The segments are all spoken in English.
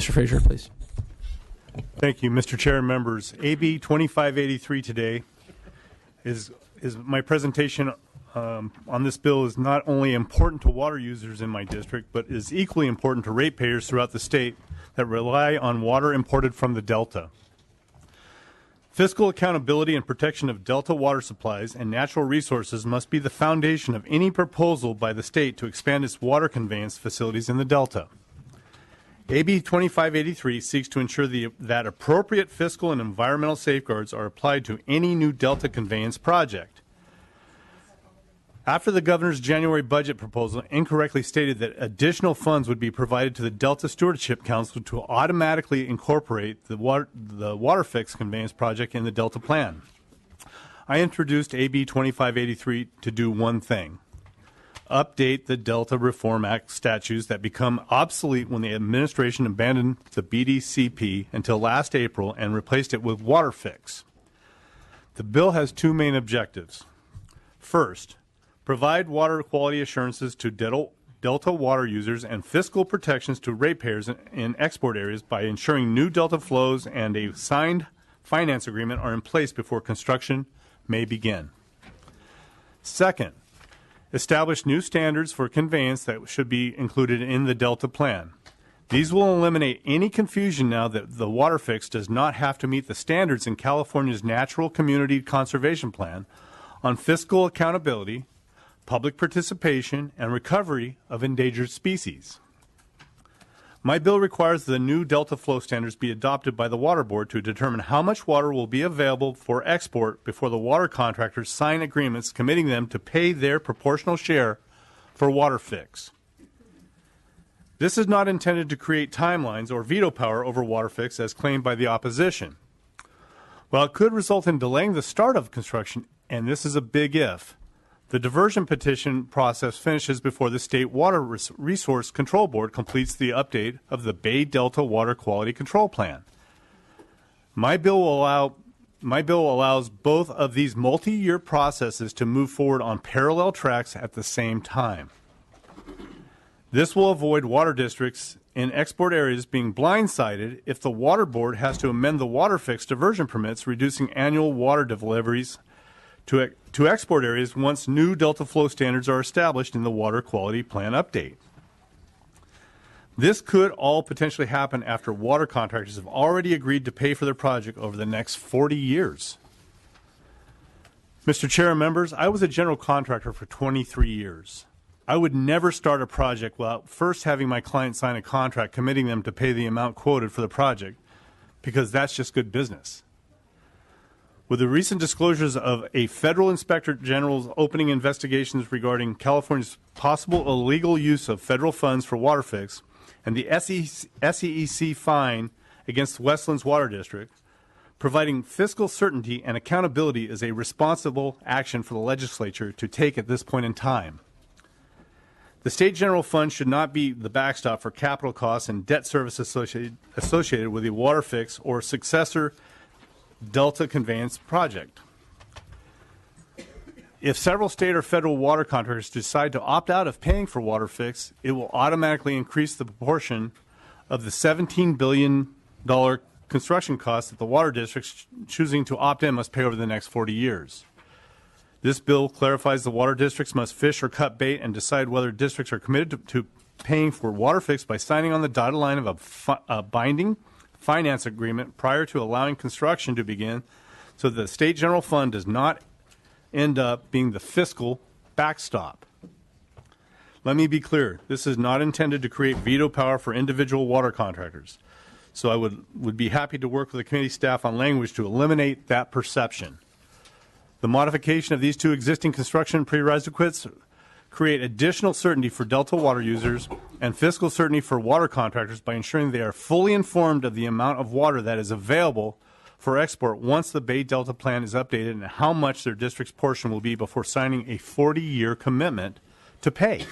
Mr. Frazier, please. Thank you, Mr. Chair and members. AB 2583 today is my presentation on this bill is not only important to water users in my district, but is equally important to ratepayers throughout the state that rely on water imported from the Delta. Fiscal accountability and protection of Delta water supplies and natural resources must be the foundation of any proposal by the state to expand its water conveyance facilities in the Delta. AB 2583 seeks to ensure that appropriate fiscal and environmental safeguards are applied to any new Delta conveyance project. After the governor's January budget proposal incorrectly stated that additional funds would be provided to the Delta Stewardship Council to automatically incorporate the water fix conveyance project in the Delta plan, I introduced AB 2583 to do one thing: update the Delta Reform Act statutes that become obsolete when the administration abandoned the BDCP until last April and replaced it with water fix. The bill has two main objectives. First, provide water quality assurances to Delta water users and fiscal protections to ratepayers in export areas by ensuring new Delta flows and a signed finance agreement are in place before construction may begin. Second, establish new standards for conveyance that should be included in the Delta plan. These will eliminate any confusion now that the water fix does not have to meet the standards in California's Natural Community Conservation Plan on fiscal accountability, public participation, and recovery of endangered species. My bill requires the new Delta flow standards be adopted by the Water Board to determine how much water will be available for export before the water contractors sign agreements committing them to pay their proportional share for water fix. This is not intended to create timelines or veto power over water fix as claimed by the opposition. While it could result in delaying the start of construction, and this is a big if, the diversion petition process finishes before the State Water Resource Control Board completes the update of the Bay Delta Water Quality Control Plan. My bill allows both of these multi-year processes to move forward on parallel tracks at the same time. This will avoid water districts in export areas being blindsided if the Water Board has to amend the water fix diversion permits, reducing annual water deliveries to export areas once new Delta flow standards are established in the Water Quality Plan update. This could all potentially happen after water contractors have already agreed to pay for their project over the next 40 years. Mr. Chair and members, I was a general contractor for 23 years. I would never start a project without first having my client sign a contract committing them to pay the amount quoted for the project, because that's just good business. With the recent disclosures of a federal inspector general's opening investigations regarding California's possible illegal use of federal funds for water fix and the SEEC fine against Westlands Water District, providing fiscal certainty and accountability is a responsible action for the legislature to take at this point in time. The state general fund should not be the backstop for capital costs and debt service associated with a water fix or successor Delta conveyance project. If several state or federal water contractors decide to opt out of paying for water fix, it will automatically increase the proportion of the $17 billion construction costs that the water districts choosing to opt in must pay over the next 40 years. This bill clarifies the water districts must fish or cut bait and decide whether districts are committed to paying for water fix by signing on the dotted line of a binding finance agreement prior to allowing construction to begin, so the state general fund does not end up being the fiscal backstop. Let me be clear, this is not intended to create veto power for individual water contractors. So I would be happy to work with the committee staff on language to eliminate that perception. The modification of these two existing construction prerequisites create additional certainty for Delta water users and fiscal certainty for water contractors by ensuring they are fully informed of the amount of water that is available for export once the Bay Delta plan is updated and how much their district's portion will be before signing a 40-year commitment to pay.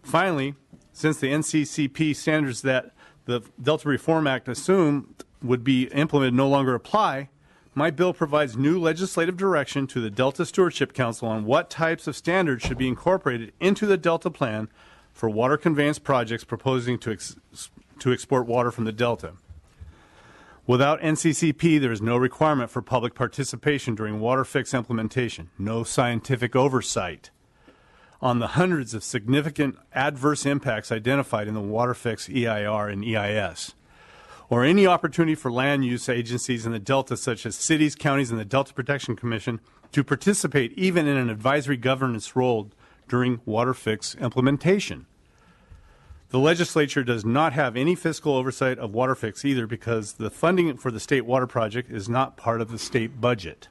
Finally, since the NCCP standards that the Delta Reform Act assumed would be implemented no longer apply, my bill provides new legislative direction to the Delta Stewardship Council on what types of standards should be incorporated into the Delta plan for water conveyance projects proposing to to export water from the Delta. Without NCCP, there is no requirement for public participation during water fix implementation, no scientific oversight on the hundreds of significant adverse impacts identified in the water fix EIR and EIS, or any opportunity for land use agencies in the Delta, such as cities, counties, and the Delta Protection Commission, to participate even in an advisory governance role during water fix implementation. The legislature does not have any fiscal oversight of water fix either, because the funding for the state water project is not part of the state budget.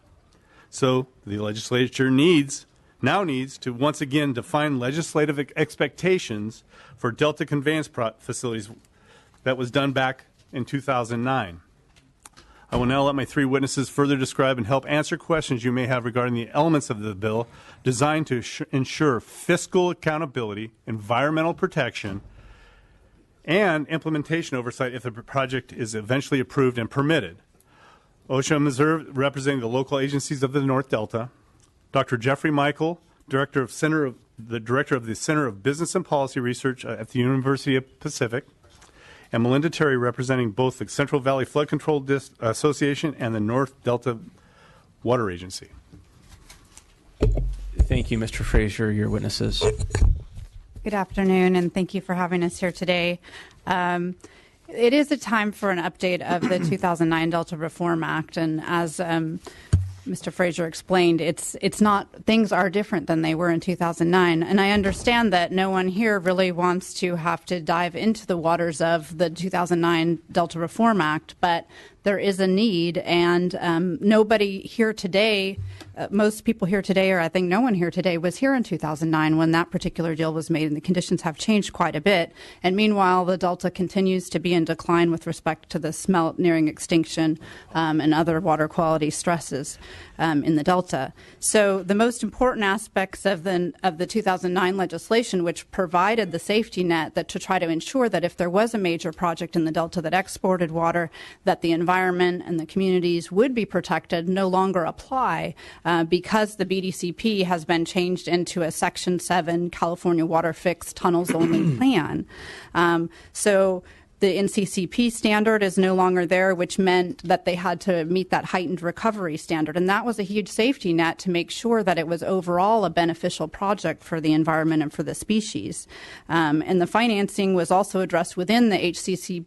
So the legislature now needs to once again define legislative expectations for Delta conveyance facilities. That was done back in 2009. I will now let my three witnesses further describe and help answer questions you may have regarding the elements of the bill designed to ensure fiscal accountability, environmental protection, and implementation oversight if the project is eventually approved and permitted. OSHA Missouri, representing the local agencies of the North Delta, Dr. Jeffrey Michael, Director of the Center of Business and Policy Research at the University of Pacific, and Melinda Terry, representing both the Central Valley Flood Control Association and the North Delta Water Agency. Thank you, Mr. Frazier. Your witnesses. Good afternoon, and thank you for having us here today. It is a time for an update of the 2009 Delta Reform Act, and as Mr. Frazier explained, it's not, things are different than they were in 2009. And I understand that no one here really wants to have to dive into the waters of the 2009 Delta Reform Act, but there is a need, and nobody here today, most people here today, or I think no one here today, was here in 2009 when that particular deal was made, and the conditions have changed quite a bit. And meanwhile, the Delta continues to be in decline with respect to the smelt nearing extinction and other water quality stresses in the Delta. So the most important aspects of the 2009 legislation, which provided the safety net that to try to ensure that if there was a major project in the Delta that exported water, that the environment and the communities would be protected, no longer apply because the BDCP has been changed into a Section 7 California Water Fix Tunnels Only plan. So the NCCP standard is no longer there, which meant that they had to meet that heightened recovery standard. And that was a huge safety net to make sure that it was overall a beneficial project for the environment and for the species. And the financing was also addressed within the HCP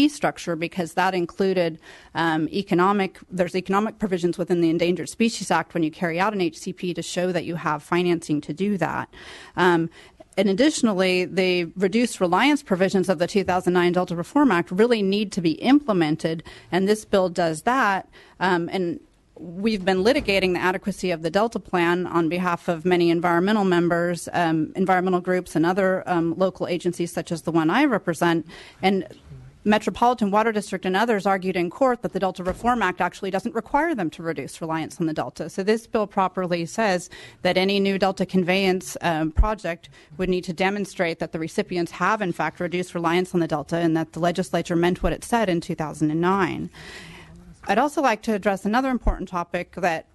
structure, because that included there's economic provisions within the Endangered Species Act when you carry out an HCP to show that you have financing to do that. And additionally, the reduced reliance provisions of the 2009 Delta Reform Act really need to be implemented, and this bill does that. And we've been litigating the adequacy of the Delta Plan on behalf of many environmental members, environmental groups, and other local agencies such as the one I represent. And Metropolitan Water District and others argued in court that the Delta Reform Act actually doesn't require them to reduce reliance on the Delta. So this bill properly says that any new Delta conveyance project would need to demonstrate that the recipients have in fact reduced reliance on the Delta, and that the legislature meant what it said in 2009. I'd also like to address another important topic that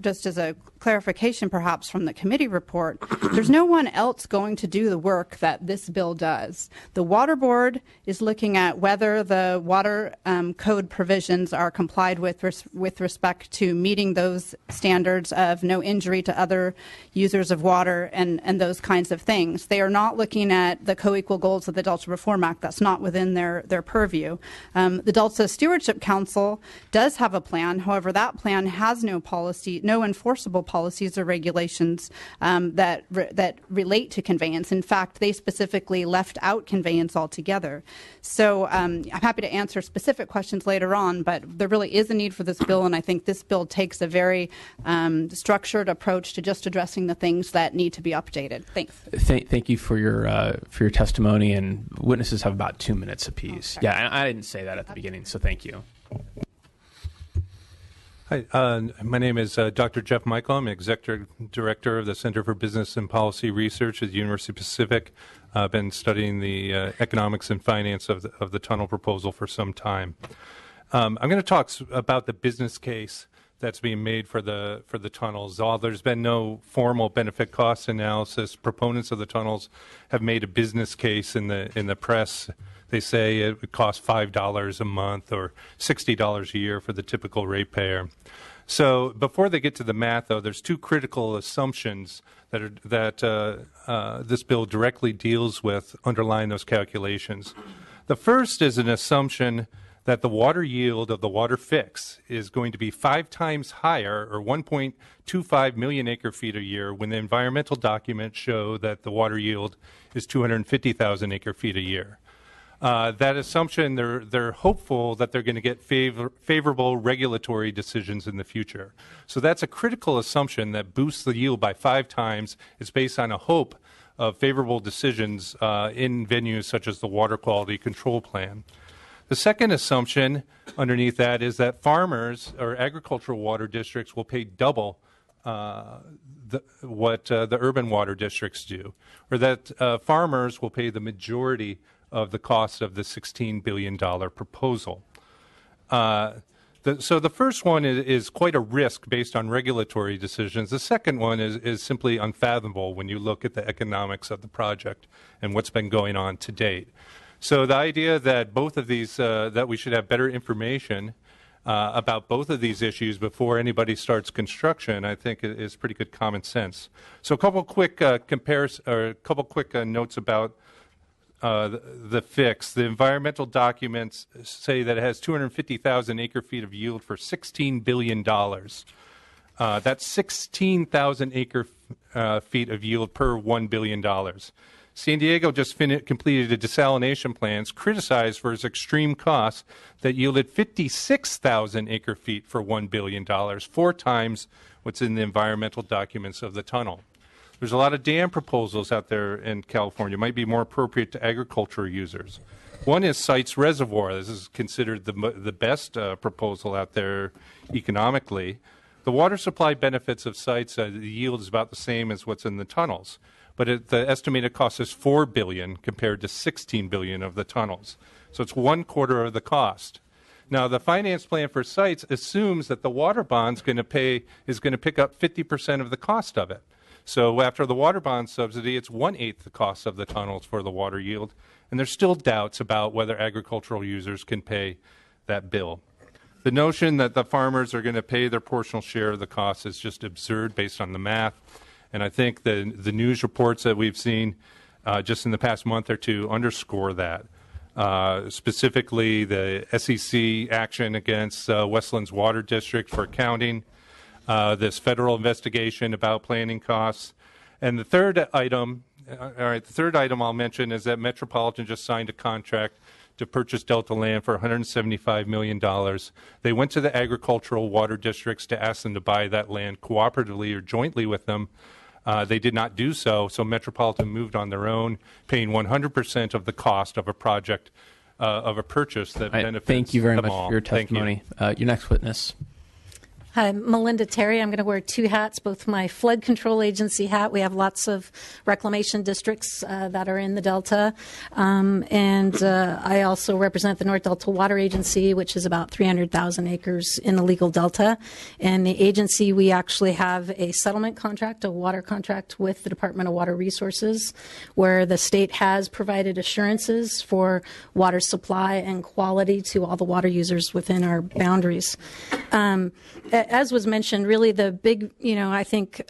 just as a clarification perhaps from the committee report, there's no one else going to do the work that this bill does. The Water Board is looking at whether the water code provisions are complied with respect to meeting those standards of no injury to other users of water and those kinds of things. They are not looking at the co-equal goals of the Delta Reform Act. That's not within their purview. The Delta Stewardship Council does have a plan. However, that plan has no policy, no enforceable policies or regulations that relate to conveyance. In fact, they specifically left out conveyance altogether. So I'm happy to answer specific questions later on, but there really is a need for this bill, and I think this bill takes a very structured approach to just addressing the things that need to be updated. Thanks. Thank you for your testimony, and witnesses have about 2 minutes apiece. Okay. Yeah, I didn't say that at the beginning, so thank you. Hi, my name is Dr. Jeff Michael. I'm Executive Director of the Center for Business and Policy Research at the University of Pacific. I've been studying the economics and finance of the tunnel proposal for some time. I'm going to talk about the business case that's being made for the tunnels. There's been no formal benefit cost analysis. Proponents of the tunnels have made a business case in the press. They say it would cost $5 a month or $60 a year for the typical ratepayer. So before they get to the math, though, there's two critical assumptions that this bill directly deals with underlying those calculations. The first is an assumption that the water yield of the water fix is going to be 5 times higher, or 1.25 million acre-feet a year, when the environmental documents show that the water yield is 250,000 acre-feet a year. That assumption, they're hopeful that they're going to get favorable regulatory decisions in the future. So that's a critical assumption that boosts the yield by 5 times. It's based on a hope of favorable decisions in venues such as the Water Quality Control Plan. The second assumption underneath that is that farmers or agricultural water districts will pay double what the urban water districts do, or that farmers will pay the majority of the cost of the $16 billion proposal. So the first one is quite a risk based on regulatory decisions. The second one is simply unfathomable when you look at the economics of the project and what's been going on to date. So the idea that both of these, that we should have better information about both of these issues before anybody starts construction, I think is pretty good common sense. So a couple quick notes about the fix. The environmental documents say that it has 250,000 acre-feet of yield for $16 billion. That's 16,000 acre-feet of yield per $1 billion. San Diego just completed a desalination plans criticized for its extreme costs that yielded 56,000 acre-feet for $1 billion, 4 times what's in the environmental documents of the tunnel. There's a lot of dam proposals out there in California. It might be more appropriate to agriculture users. One is Sites Reservoir. This is considered the best proposal out there economically. The water supply benefits of Sites, the yield is about the same as what's in the tunnels. But the estimated cost is $4 billion compared to $16 billion of the tunnels. So it's 1/4 of the cost. Now, the finance plan for Sites assumes that the water bond's going to pick up 50% of the cost of it. So after the water bond subsidy, it's 1/8 the cost of the tunnels for the water yield. And there's still doubts about whether agricultural users can pay that bill. The notion that the farmers are going to pay their portional share of the cost is just absurd based on the math. And I think the news reports that we've seen just in the past month or two underscore that. Specifically, the SEC action against Westland's Water District for accounting, this federal investigation about planning costs. And the third item I'll mention is that Metropolitan just signed a contract to purchase Delta land for $175 million. They went to the agricultural water districts to ask them to buy that land cooperatively or jointly with them. They did not do so, so Metropolitan moved on their own, paying 100% of the cost of a project, of a purchase that benefits them all. Thank you very much for your testimony. Your next witness. Hi, Melinda Terry. I'm going to wear 2 hats, both my flood control agency hat. We have lots of reclamation districts that are in the Delta. And I also represent the North Delta Water Agency, which is about 300,000 acres in the legal Delta. And the agency, we actually have a settlement contract, a water contract with the Department of Water Resources, where the state has provided assurances for water supply and quality to all the water users within our boundaries. As was mentioned, really the big, I think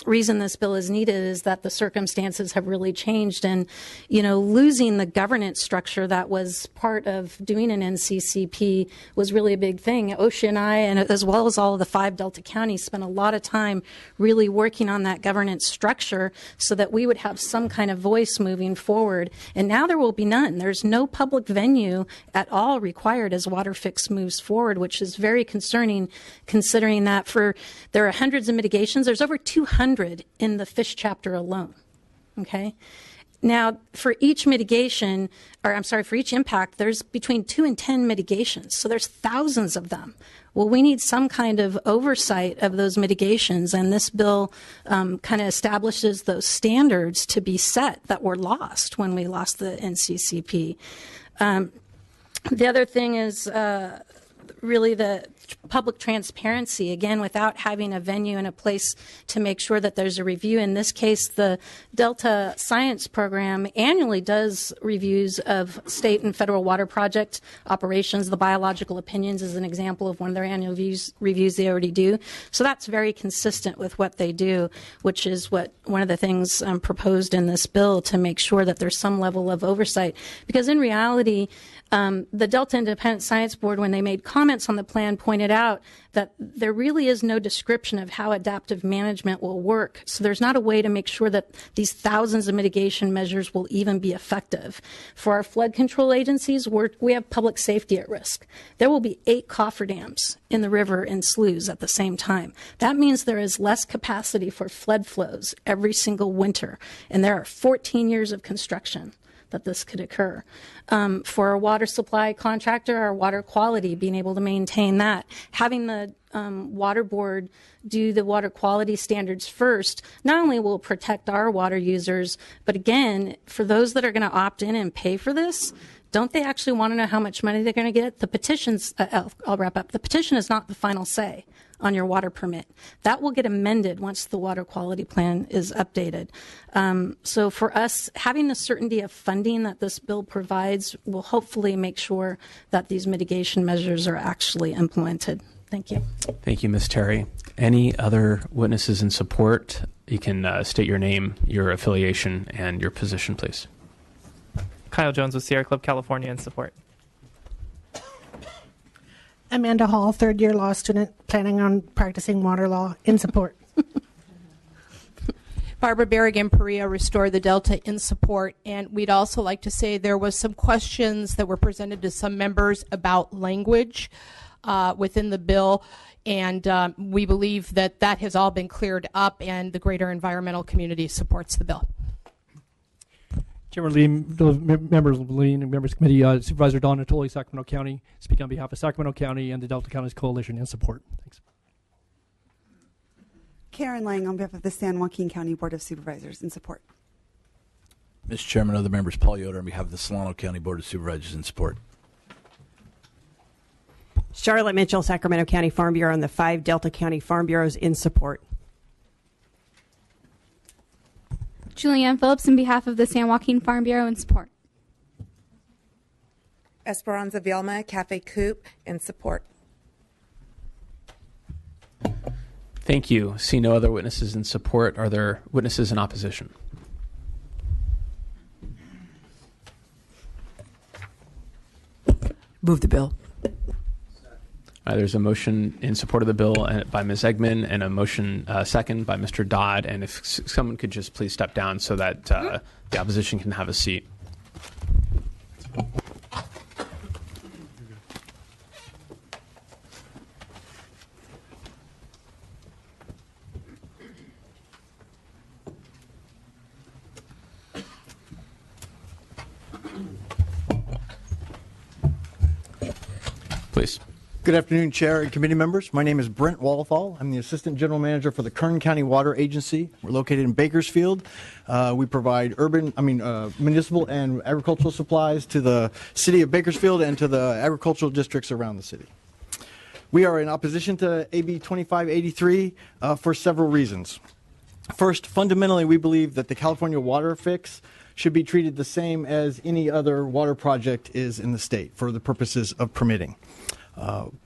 reason this bill is needed is that the circumstances have really changed, and losing the governance structure that was part of doing an NCCP was really a big thing. OSHA and I, and as well as all of the 5 Delta counties, spent a lot of time really working on that governance structure so that we would have some kind of voice moving forward. And now there will be none. There's no public venue at all required as WaterFix moves forward, which is very concerning, considering that there are hundreds of mitigations. There's over 200 in the fish chapter alone. Okay. Now, for each mitigation, for each impact, there's between 2 and 10 mitigations. So there's thousands of them. Well, we need some kind of oversight of those mitigations, and this bill kind of establishes those standards to be set that were lost when we lost the NCCP. The other thing is really the public transparency, again, without having a venue and a place to make sure that there's a review. In this case, the Delta Science Program annually does reviews of state and federal water project operations. The biological opinions is an example of one of their annual reviews they already do. So that's very consistent with what they do, which is what one of the things proposed in this bill, to make sure that there's some level of oversight. Because in reality, the Delta Independent Science Board, when they made comments on the plan, pointed out that there really is no description of how adaptive management will work. So there's not a way to make sure that these thousands of mitigation measures will even be effective. For our flood control agencies, we have public safety at risk. There will be 8 cofferdams in the river and sloughs at the same time. That means there is less capacity for flood flows every single winter, and there are 14 years of construction that this could occur. For a water supply contractor, our water quality, being able to maintain that, having the water board do the water quality standards first, not only will protect our water users, but again, for those that are going to opt in and pay for this, don't they actually want to know how much money they're going to get? The petitions, I'll wrap up. The petition is not the final say on your water permit. That will get amended once the water quality plan is updated. So for us, having the certainty of funding that this bill provides will hopefully make sure that these mitigation measures are actually implemented. Thank you. Thank you, Ms. Terry. Any other witnesses in support? You can state your name, your affiliation, and your position, please. Kyle Jones with Sierra Club California in support. Amanda Hall, third-year law student, planning on practicing water law, in support. Barbara Berrigan, Perea, Restore the Delta, in support. And we'd also like to say there was some questions that were presented to some members about language within the bill, and we believe that that has all been cleared up, and the greater environmental community supports the bill. Chairman Lee, members of the Lee and members committee, Supervisor Don Natoli, Sacramento County, speaking on behalf of Sacramento County and the Delta Counties Coalition in support. Thanks. Karen Lang on behalf of the San Joaquin County Board of Supervisors in support. Mr. Chairman, other members, Paul Yoder on behalf of the Solano County Board of Supervisors in support. Charlotte Mitchell, Sacramento County Farm Bureau, and the 5 Delta County Farm Bureaus in support. Julianne Phillips on behalf of the San Joaquin Farm Bureau in support. Esperanza Vilma, Cafe Coop, in support. Thank you. See no other witnesses in support. Are there witnesses in opposition? Move the bill. There's a motion in support of the bill by Ms. Eggman and a motion second by Mr. Dodd. And if someone could just please step down so that the opposition can have a seat. Please. Good afternoon, Chair and committee members. My name is Brent Wallethal. I'm the Assistant General Manager for the Kern County Water Agency. We're located in Bakersfield. We provide municipal and agricultural supplies to the city of Bakersfield and to the agricultural districts around the city. We are in opposition to AB 2583 for several reasons. First, fundamentally, we believe that the California water fix should be treated the same as any other water project is in the state for the purposes of permitting.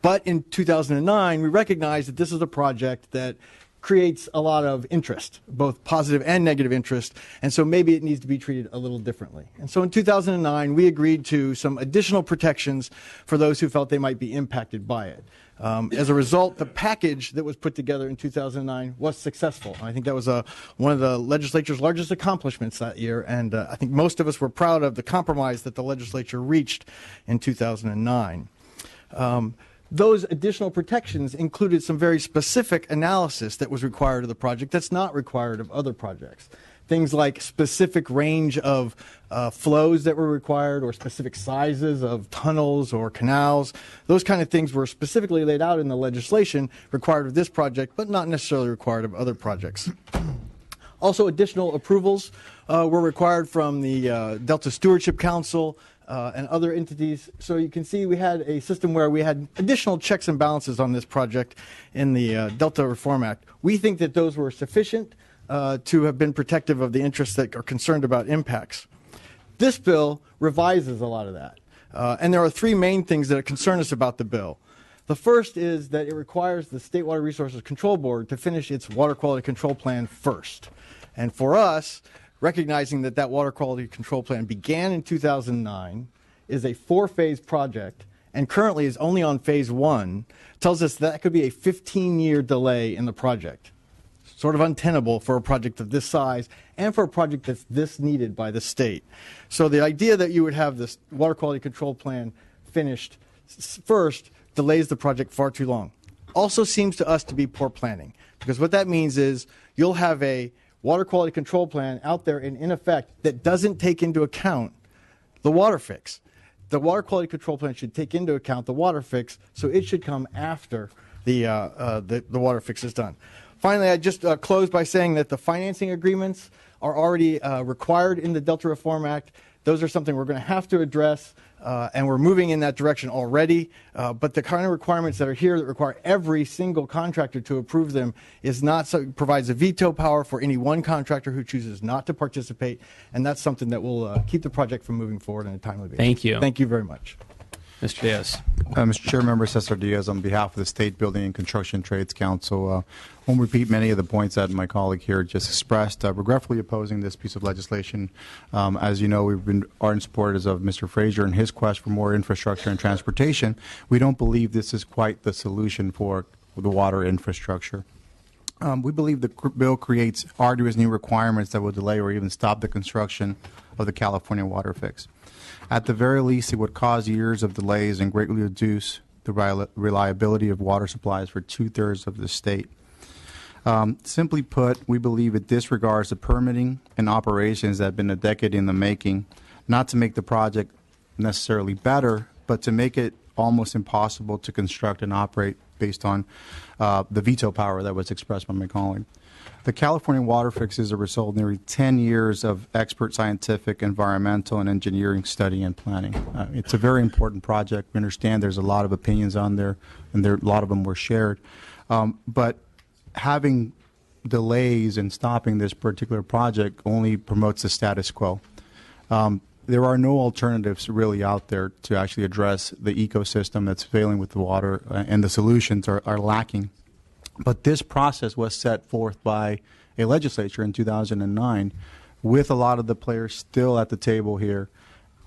But in 2009, we recognized that this is a project that creates a lot of interest, both positive and negative interest, and so maybe it needs to be treated a little differently. And so in 2009, we agreed to some additional protections for those who felt they might be impacted by it. As a result, the package that was put together in 2009 was successful. I think that was one of the legislature's largest accomplishments that year, and I think most of us were proud of the compromise that the legislature reached in 2009. Those additional protections included some very specific analysis that was required of the project that's not required of other projects. Things like specific range of flows that were required or specific sizes of tunnels or canals. Those kind of things were specifically laid out in the legislation required of this project, but not necessarily required of other projects. Also, additional approvals were required from the Delta Stewardship Council and other entities. So you can see we had a system where we had additional checks and balances on this project in the Delta Reform Act. We think that those were sufficient to have been protective of the interests that are concerned about impacts. This bill revises a lot of that. And there are three main things that concern us about the bill. The first is that it requires the State Water Resources Control Board to finish its water quality control plan first. And for us, recognizing that that water quality control plan began in 2009, is a 4-phase project, and currently is only on phase 1, tells us that could be a 15-year delay in the project. Sort of untenable for a project of this size and for a project that's this needed by the state. So the idea that you would have this water quality control plan finished first delays the project far too long. Also seems to us to be poor planning, because what that means is you'll have a water quality control plan out there in effect that doesn't take into account the water fix. The water quality control plan should take into account the water fix, so it should come after the water fix is done. Finally, I just close by saying that the financing agreements are already required in the Delta Reform Act. Those are something we're going to have to address, and we're moving in that direction already. But the kind of requirements that are here that require every single contractor to approve them provides a veto power for any one contractor who chooses not to participate, and that's something that will keep the project from moving forward in a timely basis. Thank you. Thank you very much. Mr. Diaz. Mr. Chair, Member Cesar Diaz, on behalf of the State Building and Construction Trades Council, I won't repeat many of the points that my colleague here just expressed. Regretfully opposing this piece of legislation. As you know, we've been ardent supporters of Mr. Frazier and his quest for more infrastructure and transportation. We don't believe this is quite the solution for the water infrastructure. We believe the bill creates arduous new requirements that will delay or even stop the construction of the California water fix. At the very least, it would cause years of delays and greatly reduce the reliability of water supplies for 2/3 of the state. Simply put, we believe it disregards the permitting and operations that have been a decade in the making, not to make the project necessarily better, but to make it almost impossible to construct and operate based on the veto power that was expressed by my colleague. The California water fix is a result of nearly 10 years of expert scientific, environmental, and engineering study and planning. It's a very important project. We understand there's a lot of opinions on there, and a lot of them were shared. But having delays in stopping this particular project only promotes the status quo. There are no alternatives really out there to actually address the ecosystem that's failing with the water, and the solutions are lacking. But this process was set forth by a legislature in 2009 with a lot of the players still at the table here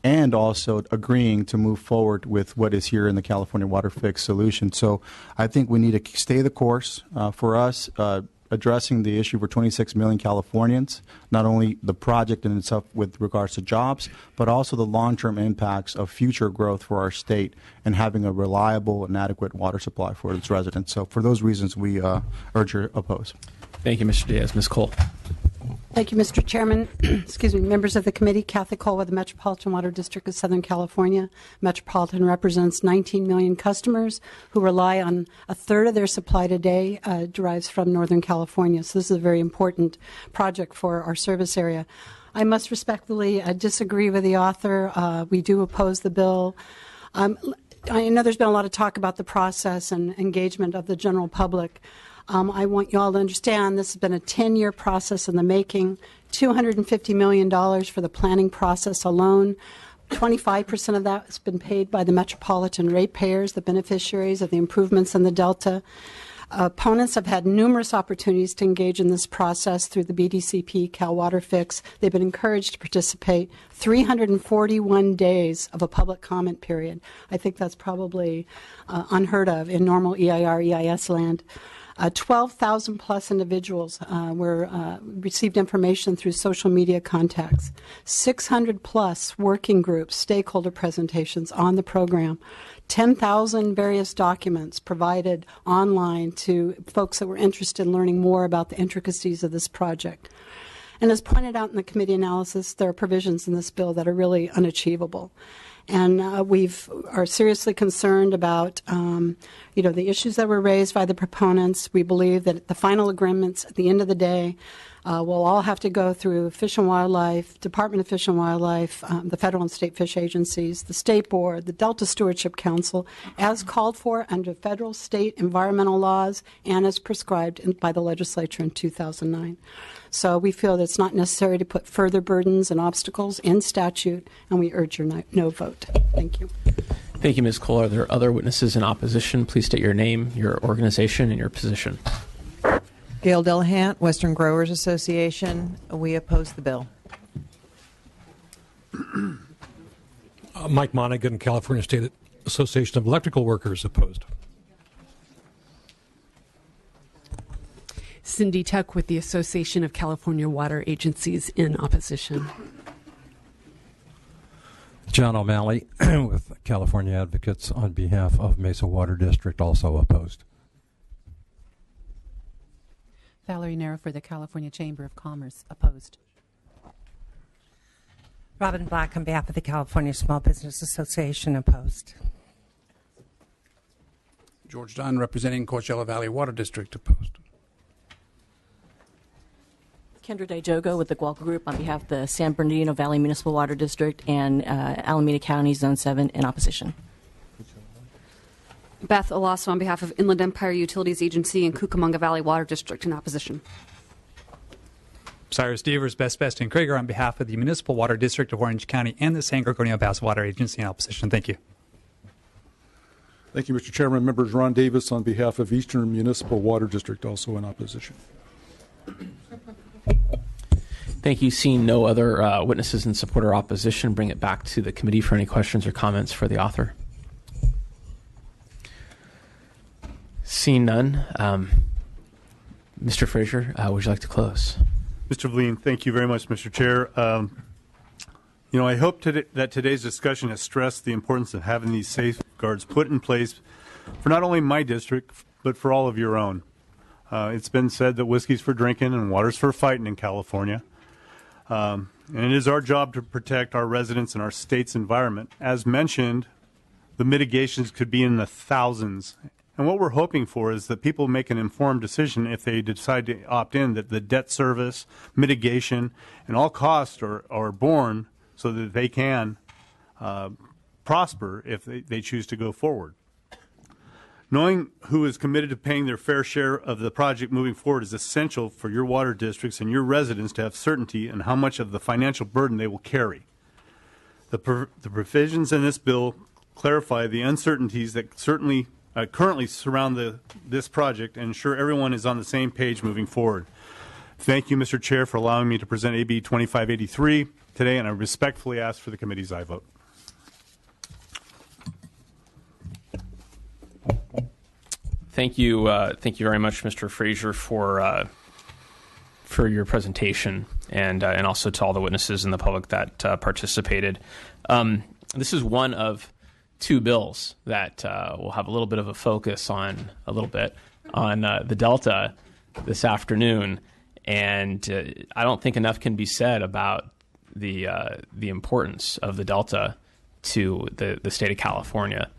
and also agreeing to move forward with what is here in the California water fix solution. So I think we need to stay the course. For us, addressing the issue for 26 million Californians, not only the project in itself with regards to jobs, but also the long-term impacts of future growth for our state and having a reliable and adequate water supply for its residents. So for those reasons, we urge you to oppose. Thank you, Mr. Diaz. Ms. Cole. Thank you, Mr. Chairman. Excuse me, members of the committee. Kathy Cole with the Metropolitan Water District of Southern California. Metropolitan represents 19 million customers who rely on 1/3 of their supply today derives from Northern California. So this is a very important project for our service area. I must respectfully disagree with the author. We do oppose the bill. I know there's been a lot of talk about the process and engagement of the general public. I want you all to understand this has been a 10-year process in the making, $250 million for the planning process alone. 25% of that has been paid by the metropolitan ratepayers, the beneficiaries of the improvements in the Delta. Opponents have had numerous opportunities to engage in this process through the BDCP, Cal Water Fix. They've been encouraged to participate. 341 days of a public comment period. I think that's probably unheard of in normal EIR, EIS land. 12,000 plus individuals received information through social media contacts. 600 plus working groups, stakeholder presentations on the program. 10,000 various documents provided online to folks that were interested in learning more about the intricacies of this project. And as pointed out in the committee analysis, there are provisions in this bill that are really unachievable. And we are seriously concerned about, the issues that were raised by the proponents. We believe that the final agreements, at the end of the day, We'll all have to go through Fish and Wildlife, Department of Fish and Wildlife, the federal and state fish agencies, the State Board, the Delta Stewardship Council, as called for under federal, state environmental laws and as prescribed by the legislature in 2009. So we feel that it's not necessary to put further burdens and obstacles in statute, and we urge your no vote. Thank you. Thank you, Ms. Cole. Are there other witnesses in opposition? Please state your name, your organization, and your position. Gail Dillahant, Western Growers Association. We oppose the bill. Mike Monaghan, California State Association of Electrical Workers, opposed. Cindy Tuck with the Association of California Water Agencies, in opposition. John O'Malley with California Advocates on behalf of Mesa Water District, also opposed. Valerie Nero for the California Chamber of Commerce, opposed. Robin Black on behalf of the California Small Business Association, opposed. George Dunn representing Coachella Valley Water District, opposed. Kendra Dejogo with the Gualco Group on behalf of the San Bernardino Valley Municipal Water District and Alameda County Zone 7 in opposition. Beth Olaso on behalf of Inland Empire Utilities Agency and Cucamonga Valley Water District in opposition. Cyrus Devers, Best and Krieger on behalf of the Municipal Water District of Orange County and the San Gorgonio Pass Water Agency in opposition. Thank you. Thank you, Mr. Chairman. Members, Ron Davis on behalf of Eastern Municipal Water District, also in opposition. Thank you. Seeing no other witnesses in support or opposition, bring it back to the committee for any questions or comments for the author. Seeing none, Mr. Frazier, would you like to close? Mr. Vleen, thank you very much, Mr. Chair. I hope that today's discussion has stressed the importance of having these safeguards put in place for not only my district, but for all of your own. It's been said that whiskey's for drinking and water's for fighting in California. And it is our job to protect our residents and our state's environment. As mentioned, the mitigations could be in the thousands. And what we're hoping for is that people make an informed decision if they decide to opt in, that the debt service, mitigation, and all costs are borne so that they can prosper if they choose to go forward. Knowing who is committed to paying their fair share of the project moving forward is essential for your water districts and your residents to have certainty in how much of the financial burden they will carry. The provisions in this bill clarify the uncertainties that certainly currently surround this project and ensure everyone is on the same page moving forward. Thank you, Mr. Chair, for allowing me to present AB 2583 today, and I respectfully ask for the committee's aye vote. Thank you very much, Mr. Frazier, for your presentation, and also to all the witnesses and the public that participated. This is one of two bills that will have a little bit of a focus on the Delta this afternoon, and I don't think enough can be said about the importance of the Delta to the state of California,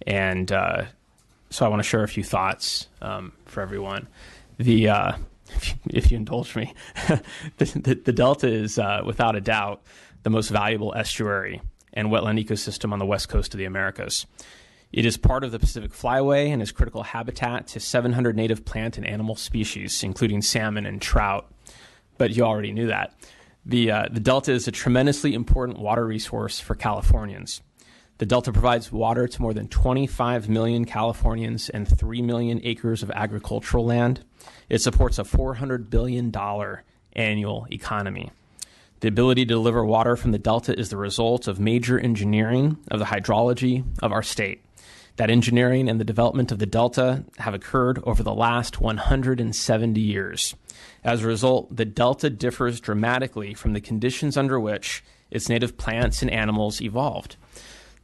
and so I want to share a few thoughts for everyone. If you indulge me, the Delta is without a doubt the most valuable estuary and wetland ecosystem on the west coast of the Americas. It is part of the Pacific Flyway and is critical habitat to 700 native plant and animal species, including salmon and trout. But you already knew that. The Delta is a tremendously important water resource for Californians. The Delta provides water to more than 25 million Californians and 3 million acres of agricultural land. It supports a $400 billion annual economy. The ability to deliver water from the Delta is the result of major engineering of the hydrology of our state. That engineering and the development of the Delta have occurred over the last 170 years. As a result, the Delta differs dramatically from the conditions under which its native plants and animals evolved.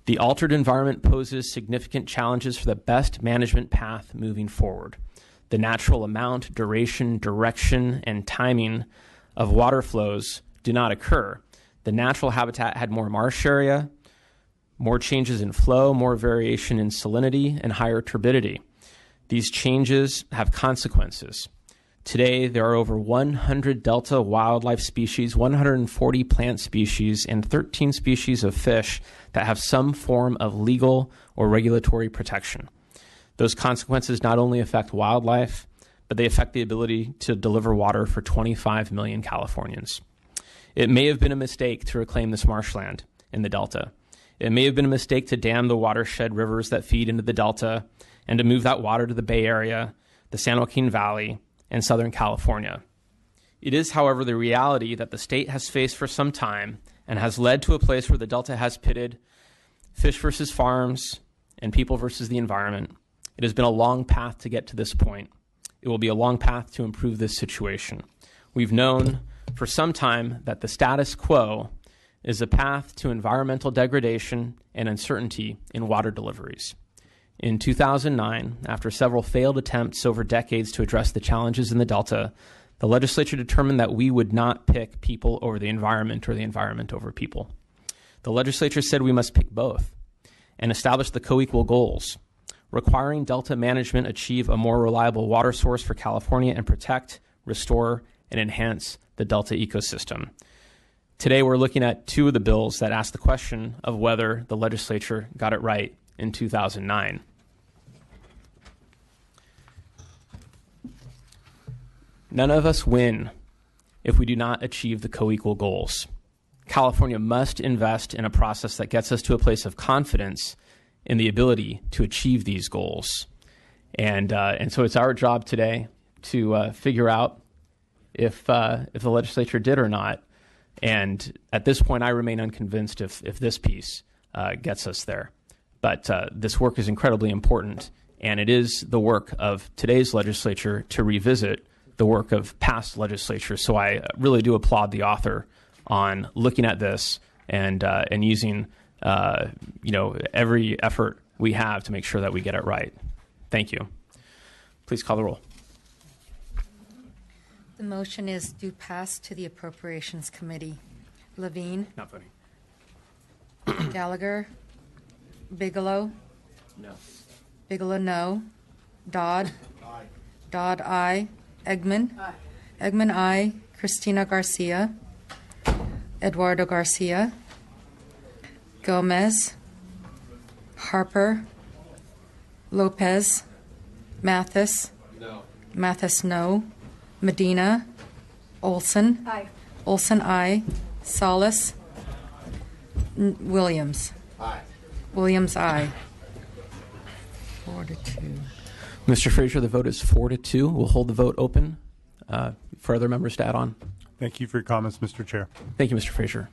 The altered environment poses significant challenges for the best management path moving forward. The natural amount, duration, direction, and timing of water flows do not occur. The natural habitat had more marsh area, more changes in flow, more variation in salinity, and higher turbidity. These changes have consequences. Today, there are over 100 Delta wildlife species, 140 plant species, and 13 species of fish that have some form of legal or regulatory protection. Those consequences not only affect wildlife, but they affect the ability to deliver water for 25 million Californians. It may have been a mistake to reclaim this marshland in the Delta. It may have been a mistake to dam the watershed rivers that feed into the Delta and to move that water to the Bay Area, the San Joaquin Valley, and Southern California. It is, however, the reality that the state has faced for some time and has led to a place where the Delta has pitted fish versus farms and people versus the environment. It has been a long path to get to this point. It will be a long path to improve this situation. We've known for some time that the status quo is a path to environmental degradation and uncertainty in water deliveries. In 2009, after several failed attempts over decades to address the challenges in the Delta, the legislature determined that we would not pick people over the environment or the environment over people. The legislature said we must pick both and establish the co-equal goals, requiring Delta management achieve a more reliable water source for California and protect, restore, and enhance the Delta ecosystem. Today, we're looking at two of the bills that ask the question of whether the legislature got it right in 2009. None of us win if we do not achieve the co-equal goals. California must invest in a process that gets us to a place of confidence in the ability to achieve these goals. And so it's our job today to figure out if the legislature did or not. And at this point, I remain unconvinced if this piece gets us there. But this work is incredibly important, and it is the work of today's legislature to revisit the work of past legislatures. So I really do applaud the author on looking at this and using every effort we have to make sure that we get it right. Thank you. Please call the roll. The motion is to pass to the Appropriations Committee. Levine. Not voting. Gallagher. Bigelow. No. Bigelow, no. Dodd. Aye. Dodd, aye. Eggman. Aye. Eggman, aye. Cristina Garcia. Eduardo Garcia. Gomez. Harper. Lopez. Mathis. No. Mathis, no. Medina. Olson. Aye. Olson, aye. Solis. Williams. Aye. Williams, aye. 4-2. Mr. Frazier, the vote is 4-2. We'll hold the vote open for other members to add on. Thank you for your comments, Mr. Chair. Thank you, Mr. Frazier.